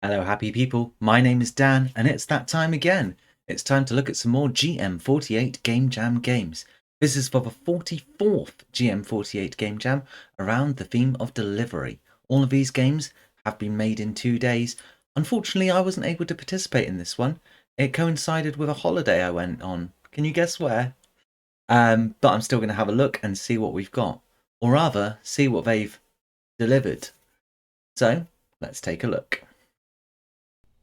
Hello, happy people. My name is Dan, and it's that time again. It's time to look at some more GM48 Game Jam games. This is for the 44th GM48 Game Jam around the theme of delivery. All of these games have been made in 2 days. Unfortunately, I wasn't able to participate in this one. It coincided with a holiday I went on. Can you guess where? But I'm still going to have a look and see what we've got. Or rather, see what they've delivered. So, let's take a look.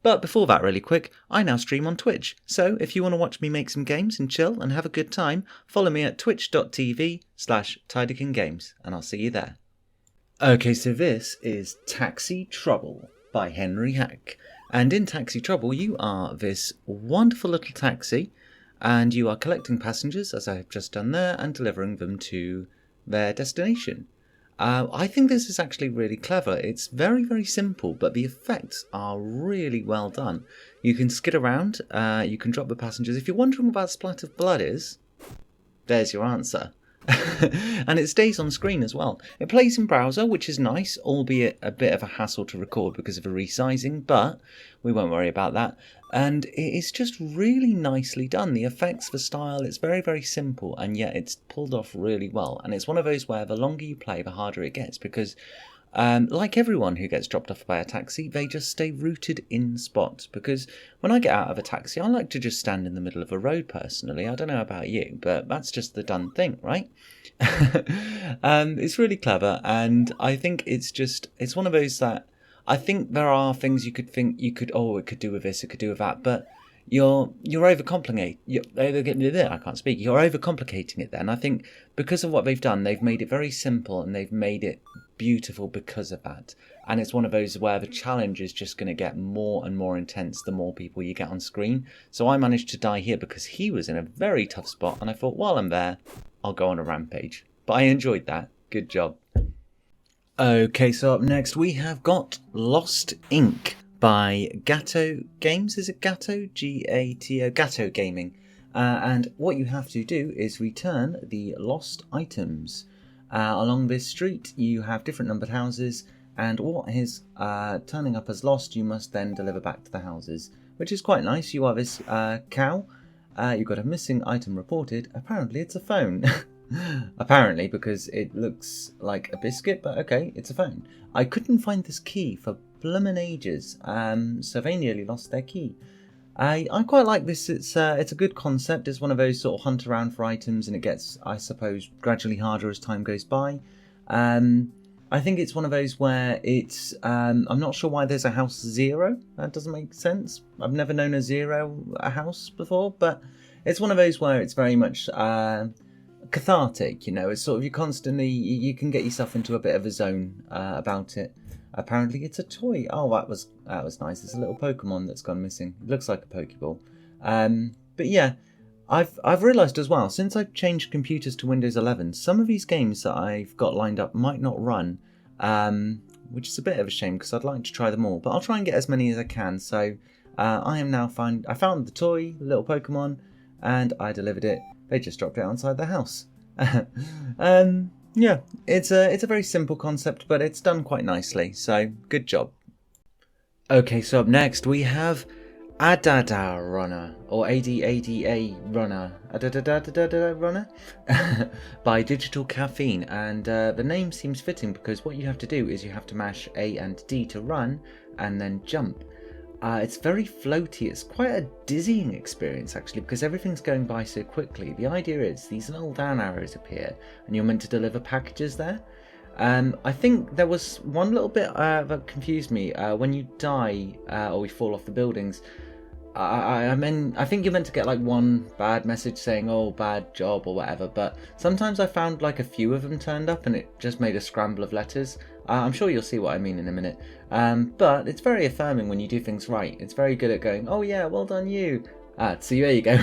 But before that, really quick, I now stream on Twitch, so if you want to watch me make some games and chill and have a good time, follow me at twitch.tv/TidykinGames, and I'll see you there. Okay, so this is Taxi Trouble by Henry Hack. And in Taxi Trouble, you are this wonderful little taxi, and you are collecting passengers, as I have just done there, and delivering them to their destination. I think this is actually really clever. It's very, very simple, but the effects are really well done. You can skid around, you can drop the passengers. If you're wondering what that splat of blood is, there's your answer. And it stays on screen as well. It plays in browser, which is nice, albeit a bit of a hassle to record because of a resizing, but we won't worry about that. And it is just really nicely done. The effects, the style, it's very, very simple, and yet it's pulled off really well. And it's one of those where the longer you play, the harder it gets, because like everyone who gets dropped off by a taxi, they just stay rooted in spot. Because when I get out of a taxi, I like to just stand in the middle of a road personally. I don't know about you, but that's just the done thing, right? It's really clever, and I think it's one of those that I think there are things you could think it could do with this, it could do with that, but you're overcomplicating. I can't speak. You're overcomplicating it. Then I think because of what they've done, they've made it very simple and they've made it beautiful because of that. And it's one of those where the challenge is just going to get more and more intense the more people you get on screen. So I managed to die here because he was in a very tough spot, and I thought, while I'm there, I'll go on a rampage. But I enjoyed that. Good job. Okay, so up next we have got Lost Inc. by Gatto Games. Is it Gatto? G-A-T-O, Gatto Gaming. And what you have to do is return the lost items. Along this street you have different numbered houses, and what is turning up as lost you must then deliver back to the houses, which is quite nice. You are this cow. You've got a missing item reported. Apparently it's a phone. Apparently, because it looks like a biscuit, but okay, it's a phone. I couldn't find this key for bloomin' ages, so they nearly lost their key. I quite like this. It's a good concept. It's one of those sort of hunt around for items, and it gets, I suppose, gradually harder as time goes by. I think it's one of those where it's I'm not sure why there's a house 0. That doesn't make sense. I've never known a house before, but it's one of those where it's very much cathartic, it's sort of you can get yourself into a bit of a zone about it. Apparently it's a toy. Oh, that was nice. It's a little Pokemon that's gone missing. It looks like a Pokeball. But yeah, I've realised as well, since I've changed computers to Windows 11, some of these games that I've got lined up might not run, which is a bit of a shame because I'd like to try them all, but I'll try and get as many as I can. So I found the toy, the little Pokemon, and I delivered it. They just dropped it outside the house. Yeah, it's a very simple concept, but it's done quite nicely, so good job. Okay, so up next we have Adada Runner, or ADADA Runner, Adada Runner, by Digital Caffeine, and the name seems fitting because what you have to do is you have to mash A and D to run, and then jump. It's very floaty. It's quite a dizzying experience, actually, because everything's going by so quickly. The idea is these little down arrows appear, and you're meant to deliver packages there. I think there was one little bit that confused me. When you die or we fall off the buildings, I think you're meant to get like one bad message saying, oh, bad job or whatever, but sometimes I found like a few of them turned up and it just made a scramble of letters. I'm sure you'll see what I mean in a minute. But it's very affirming when you do things right. It's very good at going, oh yeah, well done you. So there you go.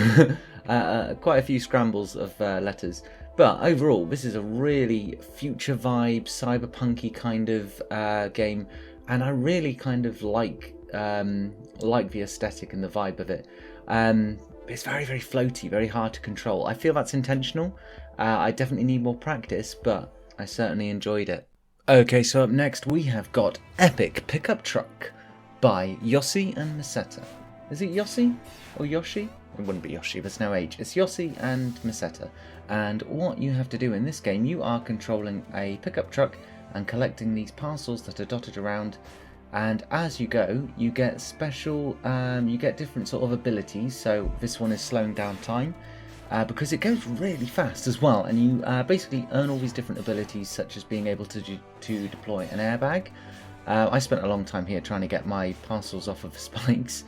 Quite a few scrambles of letters. But overall, this is a really future vibe, cyberpunky kind of game. And I really kind of like the aesthetic and the vibe of it. It's very, very floaty, very hard to control. I feel that's intentional. I definitely need more practice, but I certainly enjoyed it. Okay, so up next we have got Epic Pickup Truck by Yossi and Miseta. Is it Yossi or Yoshi? It wouldn't be Yoshi, there's no H. It's Yossi and Miseta. And what you have to do in this game, you are controlling a pickup truck and collecting these parcels that are dotted around. And as you go, you get special, you get different sort of abilities. So this one is slowing down time because it goes really fast as well. And you basically earn all these different abilities, such as being able to deploy an airbag. I spent a long time here trying to get my parcels off of the spikes.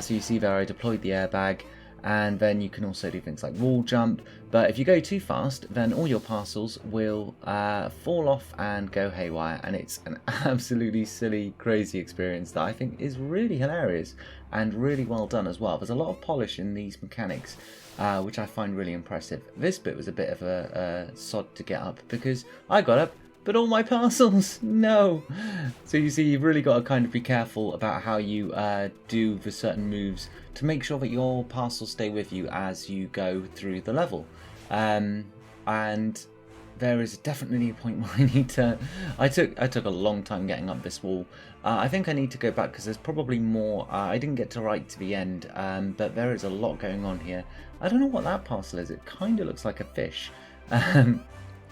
So you see there I deployed the airbag, and then you can also do things like wall jump. But if you go too fast, then all your parcels will fall off and go haywire, and it's an absolutely silly, crazy experience that I think is really hilarious and really well done as well. There's a lot of polish in these mechanics, which I find really impressive. This bit was a bit of a sod to get up because I got up, but all my parcels, no. So you see, you've really got to kind of be careful about how you do the certain moves to make sure that your parcels stay with you as you go through the level. And there is definitely a point where I need to... I took a long time getting up this wall. I think I need to go back because there's probably more. I didn't get to right to the end, but there is a lot going on here. I don't know what that parcel is. It kind of looks like a fish.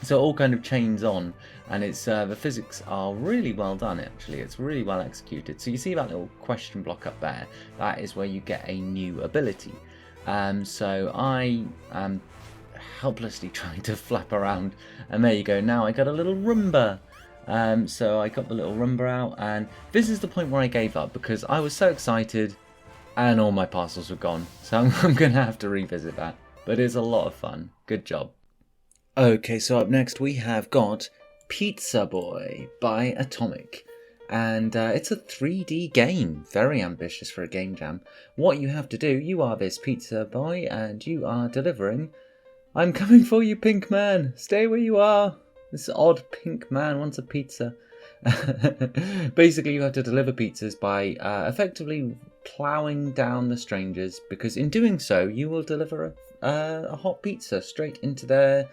So it all kind of chains on, and it's the physics are really well done actually. It's really well executed. So you see that little question block up there? That is where you get a new ability. So I am helplessly trying to flap around, and there you go. Now I got a little Roomba. So I got the little Roomba out, and this is the point where I gave up because I was so excited and all my parcels were gone. So I'm going to have to revisit that. But it's a lot of fun. Good job. Okay, so up next we have got Pizza Boy by Atomic, and it's a 3D game, very ambitious for a game jam. What you have to do, you are this pizza boy and you are delivering. I'm coming for you, pink man, stay where you are. This odd pink man wants a pizza. Basically you have to deliver pizzas by effectively ploughing down the strangers, because in doing so you will deliver a hot pizza straight into their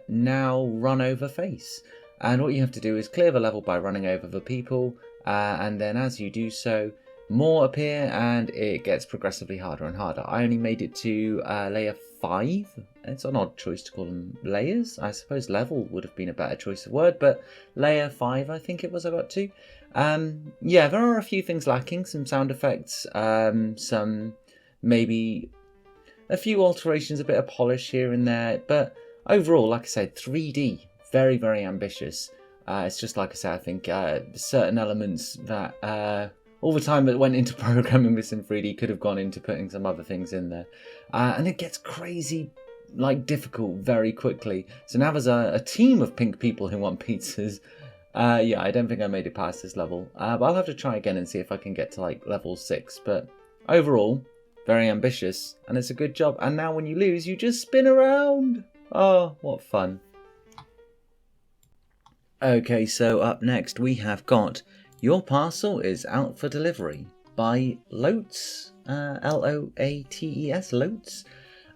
now run over face. And what you have to do is clear the level by running over the people, and then as you do so, more appear and it gets progressively harder and harder. I only made it to layer 5. It's an odd choice to call them layers. I suppose level would have been a better choice of word, but layer 5 I think it was I got to. Yeah, there are a few things lacking, some sound effects, some maybe a few alterations, a bit of polish here and there, but overall, like I said, 3D, very, very ambitious. It's just like I said, I think certain elements that all the time that went into programming this in 3D could have gone into putting some other things in there. And it gets crazy, like difficult very quickly. So now there's a team of pink people who want pizzas. Yeah, I don't think I made it past this level. But I'll have to try again and see if I can get to like level 6. But overall, very ambitious. And it's a good job. And now when you lose, you just spin around. Oh, what fun. Okay, so up next we have got Your Parcel is Out for Delivery by Loates, L-O-A-T-E-S, Loates.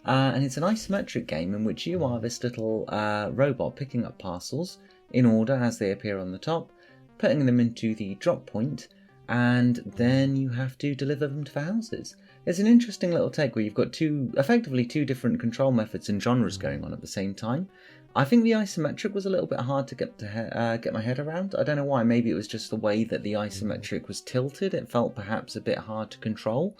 And it's an isometric game in which you are this little robot picking up parcels in order as they appear on the top, putting them into the drop point, and then you have to deliver them to the houses. It's an interesting little take where you've got effectively two different control methods and genres going on at the same time. I think the isometric was a little bit hard to get my head around. I don't know why. Maybe it was just the way that the isometric was tilted. It felt perhaps a bit hard to control,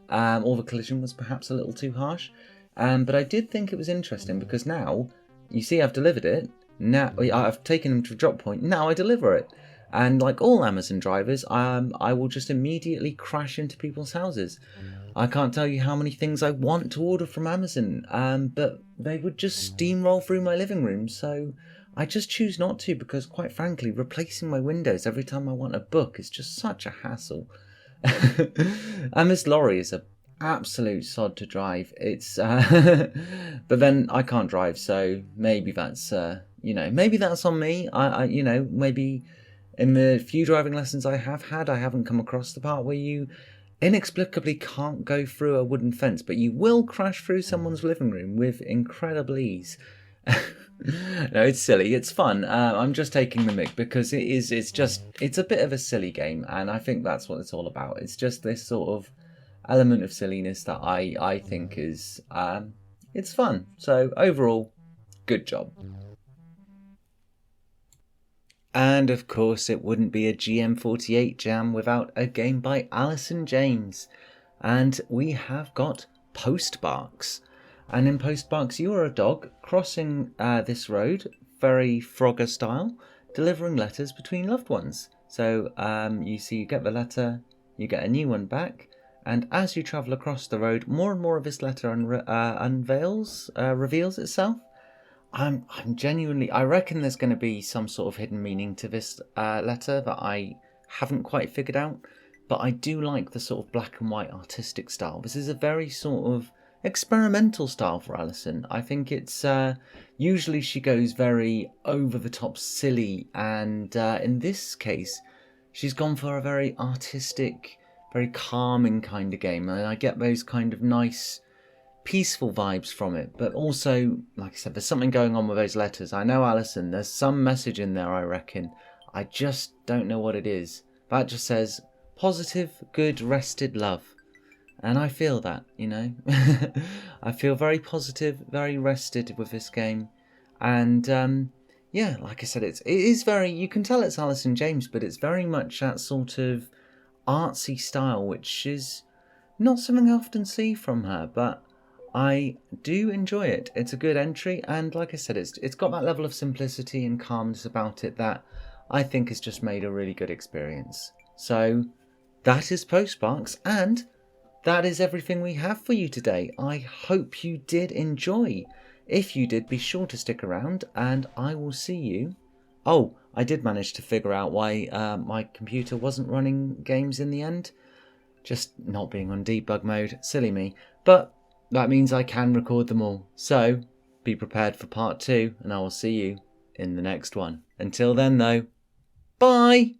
or the collision was perhaps a little too harsh. But I did think it was interesting because now you see I've delivered it. Now I've taken them to a drop point. Now I deliver it. And like all Amazon drivers, I will just immediately crash into people's houses. I can't tell you how many things I want to order from Amazon, but they would just steamroll through my living room. So I just choose not to because, quite frankly, replacing my windows every time I want a book is just such a hassle. And this lorry is an absolute sod to drive. It's, but then I can't drive, so maybe that's, maybe that's on me. Maybe in the few driving lessons I have had, I haven't come across the part where you inexplicably can't go through a wooden fence, but you will crash through someone's living room with incredible ease. No, it's silly. It's fun. I'm just taking the mick because it is. It's a bit of a silly game, and I think that's what it's all about. It's just this sort of element of silliness that I think is it's fun. So overall, good job. And of course, it wouldn't be a GM48 jam without a game by Alison James. And we have got Postbarks. And in Postbarks, you are a dog crossing this road, very Frogger style, delivering letters between loved ones. So you get the letter, you get a new one back, and as you travel across the road, more and more of this letter reveals itself. I'm genuinely. I reckon there's going to be some sort of hidden meaning to this letter that I haven't quite figured out. But I do like the sort of black and white artistic style. This is a very sort of experimental style for Alison. I think it's usually she goes very over the top silly, and in this case, she's gone for a very artistic, very calming kind of game, and I get those kind of nice, peaceful vibes from it. But also, like I said, there's something going on with those letters. I know Alison. There's some message in there, I reckon. I just don't know what it is. That just says positive, good, rested love. And I feel that, you know. I feel very positive, very rested with this game. And yeah, like I said, it is very, you can tell it's Alison James, but it's very much that sort of artsy style, which is not something I often see from her, but I do enjoy it. It's a good entry, and like I said, it's got that level of simplicity and calmness about it that I think has just made a really good experience. So that is Postbarks, and that is everything we have for you today. I hope you did enjoy. If you did, be sure to stick around, and I will see you. Oh, I did manage to figure out why my computer wasn't running games in the end. Just not being on debug mode. Silly me. But that means I can record them all. So be prepared for part 2, and I will see you in the next one. Until then, though, bye!